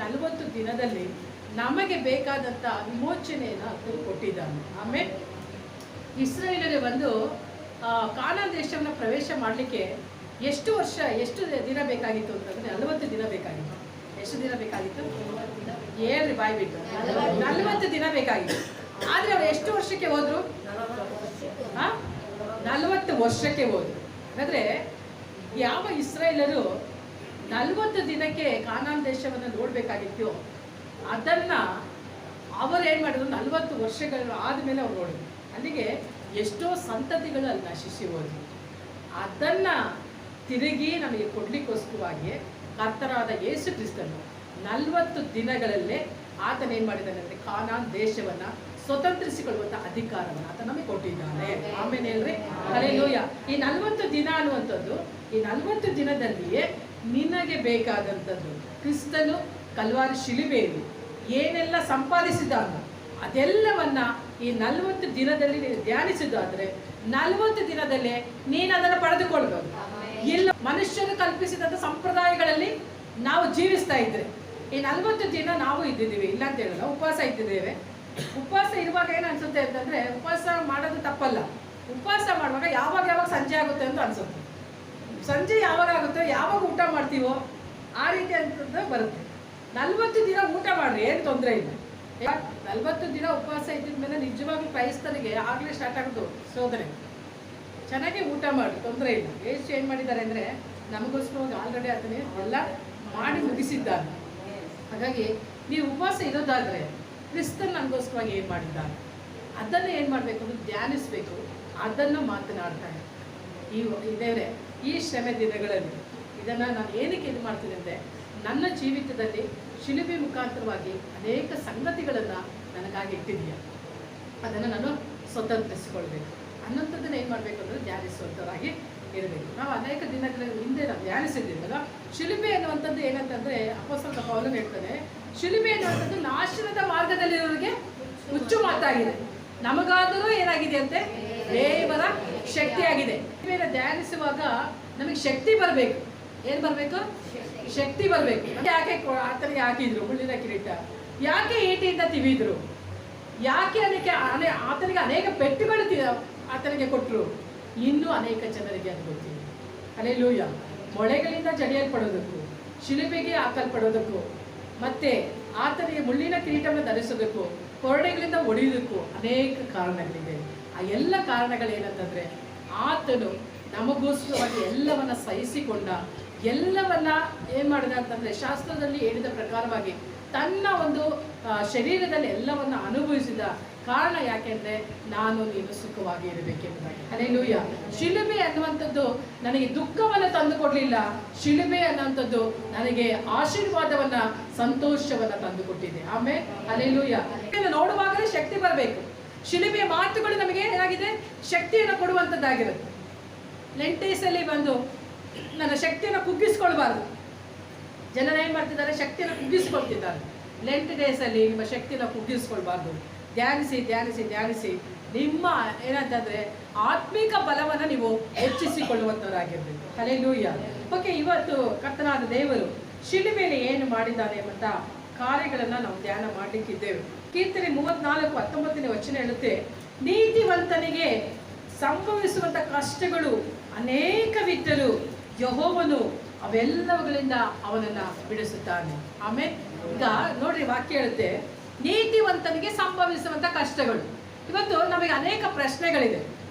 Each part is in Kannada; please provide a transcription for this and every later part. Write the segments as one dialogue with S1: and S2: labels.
S1: 40 ದಿನದಲ್ಲಿ ನಮಗೆ ಬೇಕಾದಂಥ ವಿಮೋಚನೆಯನ್ನು ಕೊಟ್ಟಿದ್ದಾನೆ. ಆಮೇಲೆ ಇಸ್ರಾಯೇಲರು ಬಂದು ಕಾನಾನ್ ದೇಶವನ್ನು ಪ್ರವೇಶ ಮಾಡಲಿಕ್ಕೆ ಎಷ್ಟು ದಿನ ಬೇಕಾಗಿತ್ತು ಅಂತಂದರೆ 40 ದಿನ ಬೇಕಾಗಿತ್ತು. ಎಷ್ಟು ದಿನ ಬೇಕಾಗಿತ್ತು? ಹೇಳ್ರಿ ಬಾಯ್ ಬಿಟ್ಟು 40 ದಿನ ಬೇಕಾಗಿತ್ತು. ಆದರೆ ಅವ್ರು ಎಷ್ಟು ವರ್ಷಕ್ಕೆ ಹೋದ್ರು? 40 ವರ್ಷಕ್ಕೆ ಹೋದ್ರು. ಹಾಗಾದರೆ ಯಾವ ಇಸ್ರಾಯೇಲರು 40 ದಿನಕ್ಕೆ ಕಾನಾನ್ ದೇಶವನ್ನು ನೋಡಬೇಕಾಗಿತ್ತು, ಅದನ್ನು ಅವರು ಏನು ಮಾಡಿದ್ರು? 40 ವರ್ಷಗಳು ಆದಮೇಲೆ ಅವ್ರು ನೋಡಿದ್ರು. ಅಲ್ಲಿಗೆ ಎಷ್ಟೋ ಸಂತತಿಗಳು ಅಲ್ಲಿ ನಶಿಸಿ ಹೋದ್ರು. ಅದನ್ನು ತಿರುಗಿ ನಮಗೆ ಕೊಡಲಿಕ್ಕೋಸ್ಕರವಾಗಿ ಕರ್ತರಾದ ಯೇಸು ಕ್ರಿಸ್ತನು 40 ದಿನಗಳಲ್ಲೇ ಆತನೇನು ಮಾಡಿದ್ದಾನೆ ಅಂದರೆ ಕಾನಾನ್ ದೇಶವನ್ನು ಸ್ವತಂತ್ರಿಸಿಕೊಳ್ಳುವಂಥ ಅಧಿಕಾರವನ್ನು ಆತ ನಮಗೆ ಕೊಟ್ಟಿದ್ದಾನೆ. ಆಮೇಲೆ ಹೇಳ್ರಿ ಹಲ್ಲೆಲೂಯ. ಈ 40 ದಿನ ಅನ್ನುವಂಥದ್ದು, ಈ 40 ದಿನದಲ್ಲಿಯೇ ನಿನಗೆ ಬೇಕಾದಂಥದ್ದು ಕ್ರಿಸ್ತನು ಕಲ್ವಾರಿ ಶಿಲುಬೆಯಲ್ಲಿ ಏನೆಲ್ಲ ಸಂಪಾದಿಸಿದಾನೋ ಅದೆಲ್ಲವನ್ನ ಈ 40 ದಿನದಲ್ಲಿ ನೀನು ಧ್ಯಾನಿಸಿದಾದರೆ 40 ದಿನದಲ್ಲೇ ನೀನು ಅದನ್ನು ಪಡೆದುಕೊಳ್ಬಹುದು. ಇಲ್ಲ ಮನುಷ್ಯರು ಕಲ್ಪಿಸಿದಂಥ ಸಂಪ್ರದಾಯಗಳಲ್ಲಿ ನಾವು ಜೀವಿಸ್ತಾ ಇದ್ರೆ ಈ 40 ದಿನ ನಾವು ಇದ್ದಿದ್ದೀವಿ, ಇಲ್ಲ ಅಂತ ಹೇಳಲ್ಲ, ಉಪವಾಸ ಇದ್ದಿದ್ದೇವೆ. ಉಪವಾಸ ಇರುವಾಗ ಏನು ಅನ್ಸುತ್ತೆ ಅಂತಂದರೆ, ಉಪವಾಸ ಮಾಡೋದು ತಪ್ಪಲ್ಲ. ಉಪವಾಸ ಮಾಡುವಾಗ ಯಾವಾಗ ಸಂಜೆ ಆಗುತ್ತೆ ಅಂತ ಅನ್ಸುತ್ತೆ. ಸಂಜೆ ಯಾವಾಗ ಆಗುತ್ತೋ, ಯಾವಾಗ ಊಟ ಮಾಡ್ತೀವೋ ಆ ರೀತಿ ಅಂತಂದ್ರೆ ಬರುತ್ತೆ. 40 ದಿನ ಊಟ ಮಾಡ್ರಿ, ಏನು ತೊಂದರೆ ಇಲ್ಲ. 40 ದಿನ ಉಪವಾಸ ಇದ್ದಿದ ಮೇಲೆ ನಿಜವಾಗ್ಲೂ ಕ್ರೈಸ್ತರಿಗೆ ಆಗಲೇ ಸ್ಟಾರ್ಟ್ ಆಗೋದು ಶೋಧನೆ. ಚೆನ್ನಾಗಿ ಊಟ ಮಾಡಿ, ತೊಂದರೆ ಇಲ್ಲ. ಎಷ್ಟು ಏನು ಮಾಡಿದ್ದಾರೆ ಅಂದರೆ ನಮಗೋಸ್ಕರವಾಗಿ ಆಲ್ರೆಡಿ ಅದನ್ನೇ ಎಲ್ಲ ಮಾಡಿ ಮುಗಿಸಿದ್ದಾರೆ. ಹಾಗಾಗಿ ನೀವು ಉಪವಾಸ ಇರೋದಾದರೆ ಕ್ರಿಸ್ತನ್ ನನಗೋಸ್ಕರವಾಗಿ ಏನು ಮಾಡಿದ್ದಾರೆ ಅದನ್ನು ಏನು ಮಾಡಬೇಕು ಅಂದರೆ ಧ್ಯಾನಿಸಬೇಕು, ಅದನ್ನು ಮಾತನಾಡ್ತಾರೆ. ದೇವರೇ ಈ ಶ್ರಮೆ ದಿನಗಳಲ್ಲಿ ಇದನ್ನು ನಾನು ಏನಕ್ಕೆ ಇದು ಮಾಡ್ತೀನಿ ಅಂದರೆ, ನನ್ನ ಜೀವಿತದಲ್ಲಿ ಶಿಲುಬೆ ಮುಖಾಂತರವಾಗಿ ಅನೇಕ ಸಂಗತಿಗಳನ್ನು ನನಗಾಗಿ ಇಟ್ಟಿದೆಯಾ, ಅದನ್ನು ನಾನು ಸ್ವತಂತ್ರಿಸಿಕೊಳ್ಬೇಕು ಅನ್ನೋಂಥದ್ದನ್ನು ಏನು ಮಾಡಬೇಕು ಅಂದರೆ ಧ್ಯಾನಿಸುವಂಥವರಾಗಿ ಇರಬೇಕು. ನಾವು ಅನೇಕ ದಿನಗಳ ಹಿಂದೆ ನಾವು ಧ್ಯಾನಿಸಿದ್ದೀವಲ್ಲ, ಶಿಲುಬೆ ಅನ್ನುವಂಥದ್ದು ಏನಂತಂದರೆ ಅಪೊಸ್ತಲ ಪೌಲನು ಹೇಳ್ತಾನೆ, ಶಿಲುಬೆ ಅನ್ನುವಂಥದ್ದು ನಾಶನದ ಮಾರ್ಗದಲ್ಲಿರೋರಿಗೆ ಹುಚ್ಚು ಮಾತಾಗಿದೆ, ನಮಗಾದರೂ ಏನಾಗಿದೆ ಅಂತೆ ದೇವರ ಶಕ್ತಿಯಾಗಿದೆ. ಶಿಲುಬೆಯನ್ನು ಧ್ಯಾನಿಸುವಾಗ ನಮಗೆ ಶಕ್ತಿ ಬರಬೇಕು. ಏನು ಬರಬೇಕು? ಶಕ್ತಿ ಬರಬೇಕು. ಯಾಕೆ ಆತನಿಗೆ ಹಾಕಿದ್ರು ಮುಳ್ಳಿನ ಕಿರೀಟ? ಯಾಕೆ ಈಟಿಯಿಂದ ತಿವಿದ್ರು? ಯಾಕೆ ಆತನಿಗೆ ಅನೇಕ ಪೆಟ್ಟುಗಳು ಆತನಿಗೆ ಕೊಟ್ಟರು? ಇನ್ನೂ ಅನೇಕ ಜನರಿಗೆ ಅದು ಗೊತ್ತಿಲ್ಲ. ಹಲ್ಲೆಲೂಯಾ. ಮೊಳೆಗಳಿಂದ ಜಡಿಯಲ್ಪಡೋದಕ್ಕೂ, ಶಿಲುಬೆಗೆ ಹಾಕಲ್ಪಡೋದಕ್ಕೂ, ಮತ್ತೆ ಆತನಿಗೆ ಮುಳ್ಳಿನ ಕಿರೀಟವನ್ನು ಧರಿಸೋದಕ್ಕೂ, ಕೊರಡೆಗಳಿಂದ ಹೊಡೆಯೋದಕ್ಕೂ ಅನೇಕ ಕಾರಣಗಳಿವೆ. ಆ ಎಲ್ಲ ಕಾರಣಗಳೇನಂತಂದರೆ ಆತನು ನಮಗೋಸ್ಕರವಾಗಿ ಎಲ್ಲವನ್ನ ಸಹಿಸಿಕೊಂಡ, ಎಲ್ಲವನ್ನ ಏನು ಮಾಡಿದ ಅಂತಂದರೆ ಶಾಸ್ತ್ರದಲ್ಲಿ ಹೇಳಿದ ಪ್ರಕಾರವಾಗಿ ತನ್ನ ಒಂದು ಶರೀರದಲ್ಲಿ ಎಲ್ಲವನ್ನ ಅನುಭವಿಸಿದ ಕಾರಣ ಯಾಕೆಂದರೆ ನಾನು ನೀನು ಸುಖವಾಗಿ ಇರಬೇಕೆಂಬುದಾಗಿ. ಹಲ್ಲೆಲೂಯಾ. ಶಿಲುಬೆ ಅನ್ನುವಂಥದ್ದು ನನಗೆ ದುಃಖವನ್ನು ತಂದು ಕೊಡಲಿಲ್ಲ, ಶಿಲುಬೆ ಅನ್ನುವಂಥದ್ದು ನನಗೆ ಆಶೀರ್ವಾದವನ್ನ, ಸಂತೋಷವನ್ನ ತಂದು ಕೊಟ್ಟಿದೆ. ಆಮೇಲೆ ಹಲ್ಲೆಲೂಯಾ. ನೋಡುವಾಗಲೇ ಶಕ್ತಿ ಬರಬೇಕು. ಶಿಲುಬೆಯ ಮಾತುಗಳು ನಮಗೆ ಏನಾಗಿದೆ? ಶಕ್ತಿಯನ್ನು ಕೊಡುವಂಥದ್ದಾಗಿರುತ್ತೆ. ಲೆಂಟೇಸಲ್ಲಿ ಬಂದು ನನ್ನ ಶಕ್ತಿಯನ್ನು ಕುಗ್ಗಿಸ್ಕೊಳ್ಬಾರ್ದು. ಜನರು ಏನು ಮಾಡ್ತಿದ್ದಾರೆ? ಶಕ್ತಿಯನ್ನು ಕುಗ್ಗಿಸ್ಕೊಳ್ತಿದ್ದಾರೆ. ಲೆಂಟ್ ಡೇಸಲ್ಲಿ ನಿಮ್ಮ ಶಕ್ತಿಯನ್ನು ಕುಗ್ಗಿಸ್ಕೊಳ್ಬಾರ್ದು. ಧ್ಯಾನಿಸಿ ಧ್ಯಾನಿಸಿ ಧ್ಯಾನಿಸಿ ನಿಮ್ಮ ಏನಂತಂದರೆ ಆತ್ಮಿಕ ಬಲವನ್ನು ನೀವು ಹೆಚ್ಚಿಸಿಕೊಳ್ಳುವಂಥವರಾಗಿರ್ಬೇಕು. ಹಲ್ಲೆಲೂಯಾ. ಓಕೆ, ಇವತ್ತು ಕರ್ತನಾದ ದೇವರು ಶಿಲುಬೆಯಲ್ಲಿ ಏನು ಮಾಡಿದ್ದಾನೆ ಎಂಬಂಥ ಕಾರ್ಯಗಳನ್ನು ನಾವು ಧ್ಯಾನ ಮಾಡಲಿಕ್ಕಿದ್ದೇವೆ. ಕೀರ್ತನೆ 34:19 ವಚನ ಹೇಳುತ್ತೆ, ನೀತಿವಂತನಿಗೆ ಸಂಭವಿಸುವಂಥ ಕಷ್ಟಗಳು ಅನೇಕವಿದ್ದರೂ ಯೆಹೋವನು ಅವೆಲ್ಲವುಗಳಿಂದ ಅವನನ್ನು ಬಿಡಿಸುತ್ತಾನೆ. ಆಮೇಲೆ ಈಗ ನೋಡ್ರಿ, ವಾಕ್ಯ ಹೇಳುತ್ತೆ ನೀತಿವಂತನಿಗೆ ಸಂಭವಿಸುವಂಥ ಕಷ್ಟಗಳು. ಇವತ್ತು ನಮಗೆ ಅನೇಕ ಪ್ರಶ್ನೆಗಳಿದೆ.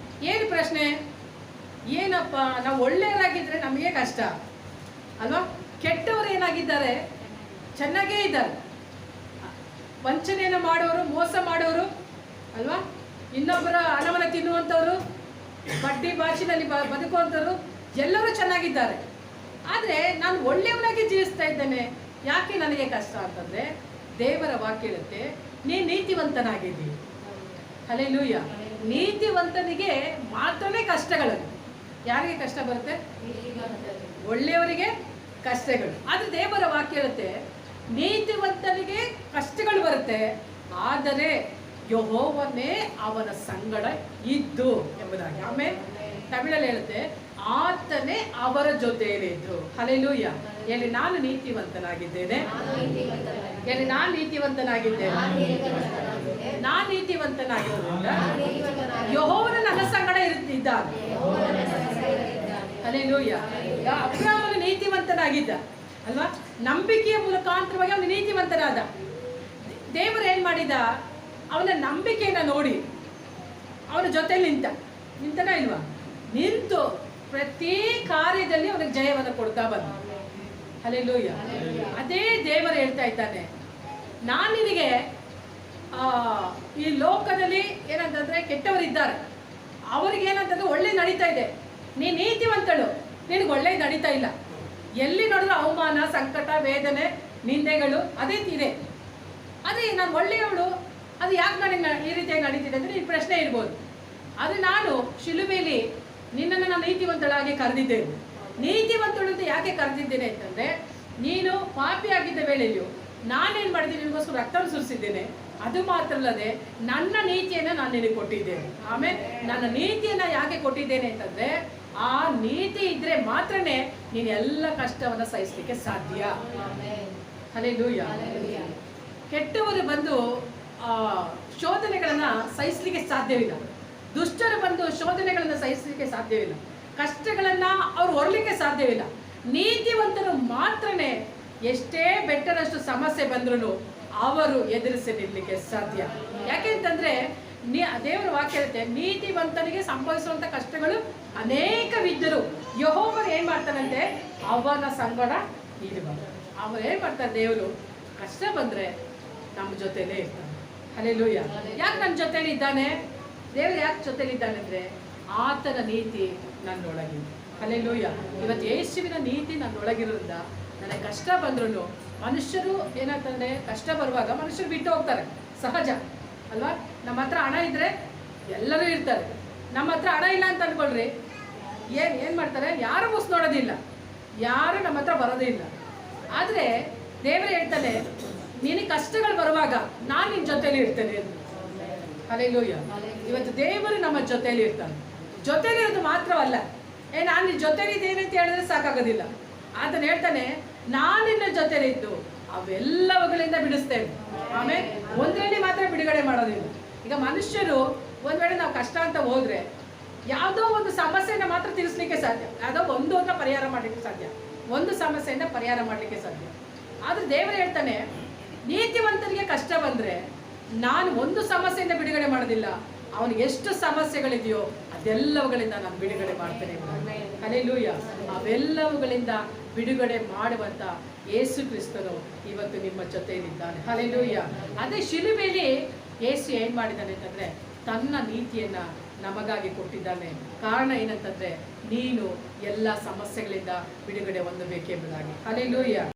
S1: ಏನು ಪ್ರಶ್ನೆ? ಏನಪ್ಪ, ನಾವು ಒಳ್ಳೆಯವರಾಗಿದ್ದರೆ ನಮಗೆ ಕಷ್ಟ ಅಲ್ವಾ? ಕೆಟ್ಟವರು ಏನಾಗಿದ್ದಾರೆ? ಚೆನ್ನಾಗೇ ಇದ್ದಾರೆ. ವಂಚನೆಯನ್ನು ಮಾಡೋರು, ಮೋಸ ಮಾಡೋರು ಅಲ್ವಾ, ಇನ್ನೊಬ್ಬರ ಹಣವನ್ನು ತಿನ್ನುವಂಥವ್ರು, ಬಡ್ಡಿ ಬಾಚಿನಲ್ಲಿ ಬದುಕುವಂಥವ್ರು ಎಲ್ಲರೂ ಚೆನ್ನಾಗಿದ್ದಾರೆ. ಆದರೆ ನಾನು ಒಳ್ಳೆಯವನಾಗಿ ಜೀವಿಸ್ತಾ ಇದ್ದೇನೆ, ಯಾಕೆ ನನಗೆ ಕಷ್ಟ ಅಂತಂದರೆ ದೇವರ ವಾಕ್ಯ ಹೇಳುತ್ತೆ, ನೀನು ನೀತಿವಂತನಾಗಿದ್ದೀವಿ. ಹಲ್ಲೆಲೂಯಾ. ನೀತಿವಂತನಿಗೆ ಮಾತ್ರನೇ ಕಷ್ಟಗಳು. ಯಾರಿಗೆ ಕಷ್ಟ ಬರುತ್ತೆ? ಒಳ್ಳೆಯವರಿಗೆ ಕಷ್ಟಗಳು. ಆದರೆ ದೇವರ ವಾಕ್ಯ ಹೇಳುತ್ತೆ ನೀತಿವಂತನಿಗೆ ಕಷ್ಟಗಳು ಬರುತ್ತೆ, ಆದರೆ ಯೆಹೋವನೇ ಅವನ ಸಂಗಡ ಇದ್ದು ಎಂಬುದಾಗಿ. ಆಮೇಲೆ ತಮಿಳಲ್ಲಿ ಹೇಳುತ್ತೆ ಆತನೇ ಅವರ ಜೊತೆಯಲ್ಲಿದ್ದು. ಹಲ್ಲೆಲೂಯಾ. ಹೇಳಿ, ನಾನು ನೀತಿವಂತನಾಗಿದ್ದೇನೆ. ಹೇಳಿ, ನಾನು ನೀತಿವಂತನಾಗಿದ್ದೇನೆ. ನಾನು ನೀತಿವಂತನಾಗಿರೋದ್ರಿಂದ ಯೆಹೋವನು ನನ್ನ ಸಂಗಡ ಇದ್ದಾನೆ. ಹಲ್ಲೆಲೂಯಾ. ಅಬ್ರಹಾಮನು ನೀತಿವಂತನಾಗಿದ್ದ ಅಲ್ವಾ? ನಂಬಿಕೆಯ ಮುಖಾಂತರವಾಗಿ ಅವನು ನೀತಿವಂತನಾದ. ದೇವರು ಏನ್ ಮಾಡಿದ? ಅವನ ನಂಬಿಕೆಯನ್ನ ನೋಡಿ ಅವನ ಜೊತೆಲಿ ನಿಂತನ ಇಲ್ವಾ? ನಿಂತು ಪ್ರತಿ ಕಾರ್ಯದಲ್ಲಿ ಅವನಿಗೆ ಜಯವನ್ನು ಕೊಡ್ತಾ ಬಂದ. ಹಲ್ಲೆಲೂಯಾ. ಅದೇ ದೇವರು ಹೇಳ್ತಾ ಇದ್ದಾನೆ, ನಾನು ನಿನಗೆ ಈ ಲೋಕದಲ್ಲಿ ಏನಂತಂದ್ರೆ ಕೆಟ್ಟವರಿದ್ದಾರೆ, ಅವ್ರಿಗೆ ಏನಂತಂದ್ರೆ ಒಳ್ಳೆ ನಡೀತಾ ಇದೆ. ನೀನು ನೀತಿವಂತಳು, ನಿನಗೆ ಒಳ್ಳೆ ನಡೀತಾ ಇಲ್ಲ. ಎಲ್ಲಿ ನೋಡಿದ್ರು ಅವಮಾನ, ಸಂಕಟ, ವೇದನೆ, ನಿಂದೆಗಳು ಅದೇ ಇದೆ. ಅದೇ ನಾನು ಒಳ್ಳೆಯವಳು, ಅದು ಯಾಕೆ ನನಗೆ ಈ ರೀತಿಯಾಗಿ ನಡೀತಿದೆ ಅಂದರೆ ಈ ಪ್ರಶ್ನೆ ಇರ್ಬೋದು. ಅದು ನಾನು ಶಿಲುಬೆಯಲ್ಲಿ ನಿನ್ನನ್ನು ನಾನು ನೀತಿವಂತಳಾಗಿ ಕರೆದಿದ್ದೇನೆ. ನೀತಿವಂತಳು ಅಂತ ಯಾಕೆ ಕರೆದಿದ್ದೇನೆ ಅಂತಂದರೆ, ನೀನು ಪಾಪಿಯಾಗಿದ್ದ ವೇಳೆಯೂ ನಾನೇನು ಮಾಡಿದ್ದೀನಿ, ನಿನಗೋಸ್ಕರ ರಕ್ತ ಸುರಿಸಿದ್ದೇನೆ. ಅದು ಮಾತ್ರ ಅಲ್ಲದೆ ನನ್ನ ನೀತಿಯನ್ನು ನಾನು ನಿನಗೆ ಕೊಟ್ಟಿದ್ದೇನೆ. ಆಮೇಲೆ ನನ್ನ ನೀತಿಯನ್ನು ಯಾಕೆ ಕೊಟ್ಟಿದ್ದೇನೆ ಅಂತಂದರೆ, ಆ ನೀತಿ ಇದ್ರೆ ಮಾತ್ರನೇ ನೀನು ಎಲ್ಲ ಕಷ್ಟವನ್ನು ಸಹಿಸಲಿಕ್ಕೆ ಸಾಧ್ಯ. ಹಲ್ಲೆಲೂಯಾ. ಕೆಟ್ಟವರು ಬಂದು ಶೋಧನೆಗಳನ್ನು ಸಹಿಸಲಿಕ್ಕೆ ಸಾಧ್ಯವಿಲ್ಲ. ದುಷ್ಟರು ಬಂದು ಶೋಧನೆಗಳನ್ನು ಸಹಿಸಲಿಕ್ಕೆ ಸಾಧ್ಯವಿಲ್ಲ. ಕಷ್ಟಗಳನ್ನು ಅವ್ರು ಹೊರಲಿಕ್ಕೆ ಸಾಧ್ಯವಿಲ್ಲ. ನೀತಿವಂತರು ಮಾತ್ರನೇ ಎಷ್ಟೇ ಬೆಟ್ಟದಷ್ಟು ಸಮಸ್ಯೆ ಬಂದ್ರೂ ಅವರು ಎದುರಿಸಿ ನಿಲ್ಲಲಿಕ್ಕೆ ಸಾಧ್ಯ. ಯಾಕೆಂತಂದ್ರೆ ದೇವರ ವಾಕ್ಯ ಇರುತ್ತೆ, ನೀತಿವಂತನಿಗೆ ಸಂಭವಿಸುವಂತ ಕಷ್ಟಗಳು ಅನೇಕವಿದ್ದರು ಯೆಹೋವನು ಏನ್ ಮಾಡ್ತಾನಂತೆ, ಅವನ ಸಂಗಡ ಇರುವ. ಅವ್ರು ಏನ್ ಮಾಡ್ತಾರೆ, ದೇವರು ಕಷ್ಟ ಬಂದ್ರೆ ನಮ್ಮ ಜೊತೆಲೇ ಇರ್ತಾನೆ. ಹಲ್ಲೆಲೂಯಾ. ಯಾಕೆ ನನ್ನ ಜೊತೆಲಿ ಇದ್ದಾನೆ? ದೇವರು ಯಾಕೆ ಜೊತೆಲಿ ಇದ್ದಾನೆ ಅಂದ್ರೆ, ಆತನ ನೀತಿ ನನ್ನೊಳಗಿದೆ. ಹಲ್ಲೆಲೂಯಾ. ಇವತ್ತು ಯೇಸುವಿನ ನೀತಿ ನನ್ನೊಳಗಿರೋದ್ರಿಂದ ನನಗೆ ಕಷ್ಟ ಬಂದ್ರು, ಮನುಷ್ಯರು ಏನಂತಂದ್ರೆ ಕಷ್ಟ ಬರುವಾಗ ಮನುಷ್ಯರು ಬಿಟ್ಟು ಹೋಗ್ತಾರೆ, ಸಹಜ ಅಲ್ವಾ? ನಮ್ಮ ಹತ್ರ ಹಣ ಇದ್ರೆ ಎಲ್ಲರೂ ಇರ್ತಾರೆ. ನಮ್ಮ ಹತ್ರ ಹಣ ಇಲ್ಲ ಅಂತ ಅನ್ಕೊಳ್ರಿ, ಏನ್ ಮಾಡ್ತಾರೆ, ಯಾರು ಮುಸ್ ನೋಡೋದಿಲ್ಲ, ಯಾರು ನಮ್ಮ ಹತ್ರ ಬರೋದೇ ಇಲ್ಲ. ಆದ್ರೆ ದೇವರು ಹೇಳ್ತಾನೆ, ನಿನಗೆ ಕಷ್ಟಗಳು ಬರುವಾಗ ನಾನು ನಿನ್ನ ಜೊತೆಲಿ ಇರ್ತೇನೆ. ಹಲ್ಲೆಲೂಯಾ. ಇವತ್ತು ದೇವರು ನಮ್ಮ ಜೊತೆಲಿ ಇರ್ತಾನೆ. ಜೊತೆಲಿರೋದು ಮಾತ್ರವಲ್ಲ, ನಾನು ನಿನ್ನ ಜೊತೆಲಿ ಇದ್ದೇನೆ ಅಂತ ಹೇಳಿದ್ರೆ ಸಾಕಾಗೋದಿಲ್ಲ. ಆತನ ಹೇಳ್ತಾನೆ, ನಾನು ನಿನ್ನ ಜೊತೆಲಿದ್ದು ಅವೆಲ್ಲವುಗಳಿಂದ ಬಿಡಿಸ್ತೇನೆ. ಆಮೇಲೆ ಒಂದರಲ್ಲಿ ಮಾತ್ರ ಬಿಡುಗಡೆ ಮಾಡೋದಿಲ್ಲ. ಈಗ ಮನುಷ್ಯರು ಒಂದ್ ವೇಳೆ ನಾವು ಕಷ್ಟ ಅಂತ ಹೋದ್ರೆ ಯಾವುದೋ ಒಂದು ಸಮಸ್ಯೆನ ಮಾತ್ರ ತೀರಿಸಲಿಕ್ಕೆ ಸಾಧ್ಯ, ಯಾವುದೋ ಒಂದು ಅಂತ ಪರಿಹಾರ ಮಾಡಲಿಕ್ಕೆ ಸಾಧ್ಯ, ಒಂದು ಸಮಸ್ಯೆಯಿಂದ ಪರಿಹಾರ ಮಾಡಲಿಕ್ಕೆ ಸಾಧ್ಯ. ಆದ್ರೆ ದೇವರು ಹೇಳ್ತಾನೆ, ನೀತಿವಂತರಿಗೆ ಕಷ್ಟ ಬಂದ್ರೆ ನಾನು ಒಂದು ಸಮಸ್ಯೆಯಿಂದ ಬಿಡುಗಡೆ ಮಾಡೋದಿಲ್ಲ, ಅವನಿಗೆ ಎಷ್ಟು ಸಮಸ್ಯೆಗಳಿದೆಯೋ ಅದೆಲ್ಲವುಗಳಿಂದ ನಾನು ಬಿಡುಗಡೆ ಮಾಡ್ತೇನೆ. ಹಲ್ಲೆಲೂಯಾ. ಅವೆಲ್ಲವುಗಳಿಂದ ಬಿಡುಗಡೆ ಮಾಡುವಂತ ಯೇಸು ಕ್ರಿಸ್ತನು ಇವತ್ತು ನಿಮ್ಮ ಜೊತೆಯಲ್ಲಿದ್ದಾನೆ. ಹಲ್ಲೆಲೂಯಾ. ಅದೇ ಶಿಲುಬೆಯಲ್ಲಿ ಯೇಸು ಏನ್ ಮಾಡಿದ್ದಾನೆ ಅಂತಂದ್ರೆ, ತನ್ನ ನೀತಿಯನ್ನ ನಮಗಾಗಿ ಕೊಟ್ಟಿದ್ದಾನೆ. ಕಾರಣ ಏನಂತಂದ್ರೆ, ನೀನು ಎಲ್ಲ ಸಮಸ್ಯೆಗಳಿಂದ ಬಿಡುಗಡೆ ಹೊಂದಬೇಕೆಂಬುದಾಗಿ. ಹಲ್ಲೆಲೂಯಾ.